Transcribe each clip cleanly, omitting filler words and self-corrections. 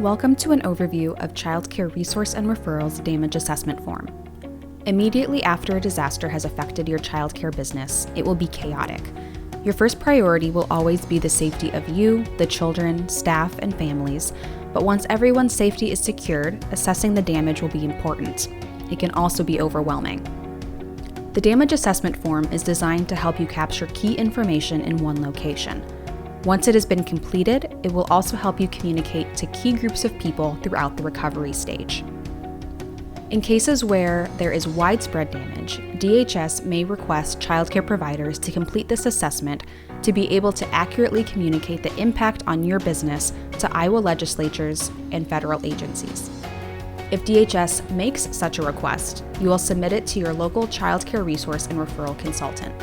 Welcome to an overview of Child Care Resource and Referrals Damage Assessment Form. Immediately after a disaster has affected your child care business, it will be chaotic. Your first priority will always be the safety of you, the children, staff, and families, but once everyone's safety is secured, assessing the damage will be important. It can also be overwhelming. The damage assessment form is designed to help you capture key information in one location. Once it has been completed, it will also help you communicate to key groups of people throughout the recovery stage. In cases where there is widespread damage, DHS may request childcare providers to complete this assessment to be able to accurately communicate the impact on your business to Iowa legislatures and federal agencies. If DHS makes such a request, you will submit it to your local childcare resource and referral consultant.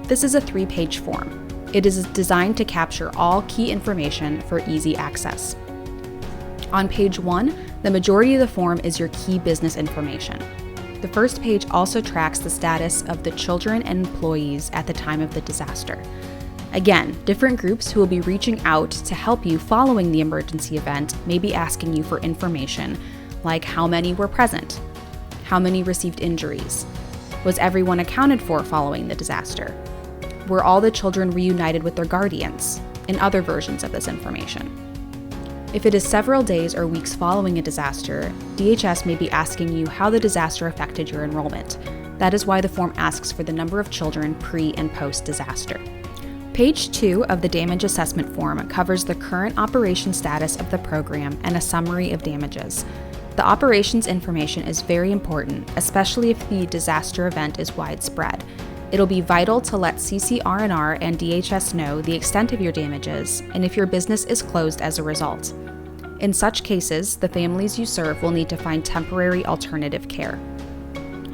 This is a 3-page form. It is designed to capture all key information for easy access. On page 1, the majority of the form is your key business information. The first page also tracks the status of the children and employees at the time of the disaster. Again, different groups who will be reaching out to help you following the emergency event may be asking you for information like how many were present, how many received injuries, was everyone accounted for following the disaster, were all the children reunited with their guardians, and other versions of this information. If it is several days or weeks following a disaster, DHS may be asking you how the disaster affected your enrollment. That is why the form asks for the number of children pre- and post-disaster. Page 2 of the damage assessment form covers the current operation status of the program and a summary of damages. The operations information is very important, especially if the disaster event is widespread. It'll be vital to let CCR&R and DHS know the extent of your damages and if your business is closed as a result. In such cases, the families you serve will need to find temporary alternative care.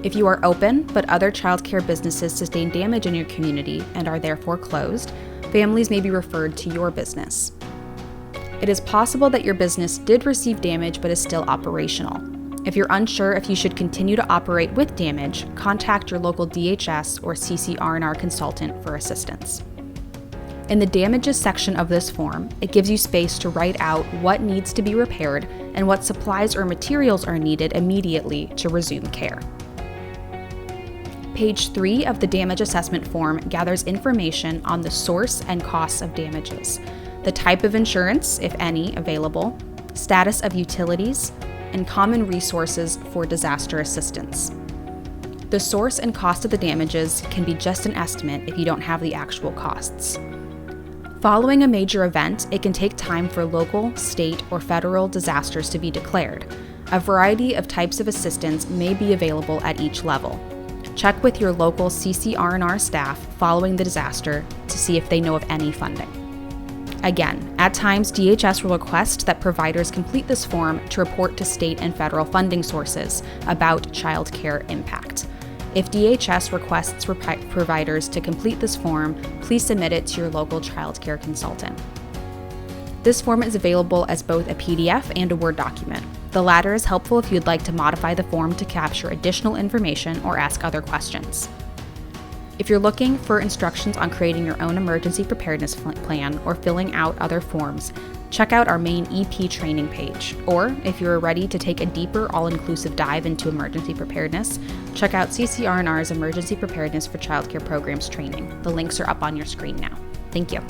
If you are open, but other child care businesses sustain damage in your community and are therefore closed, families may be referred to your business. It is possible that your business did receive damage but is still operational. If you're unsure if you should continue to operate with damage, contact your local DHS or CCR&R consultant for assistance. In the damages section of this form, it gives you space to write out what needs to be repaired and what supplies or materials are needed immediately to resume care. Page 3 of the damage assessment form gathers information on the source and costs of damages, the type of insurance, if any, available, status of utilities, and common resources for disaster assistance. The source and cost of the damages can be just an estimate if you don't have the actual costs. Following a major event, it can take time for local, state, or federal disasters to be declared. A variety of types of assistance may be available at each level. Check with your local CCR&R staff following the disaster to see if they know of any funding. Again, at times, DHS will request that providers complete this form to report to state and federal funding sources about child care impact. If DHS requests providers to complete this form, please submit it to your local child care consultant. This form is available as both a PDF and a Word document. The latter is helpful if you'd like to modify the form to capture additional information or ask other questions. If you're looking for instructions on creating your own emergency preparedness plan or filling out other forms, check out our main EP training page. Or if you're ready to take a deeper, all-inclusive dive into emergency preparedness, check out CCR&R's Emergency Preparedness for Childcare Programs training. The links are up on your screen now. Thank you.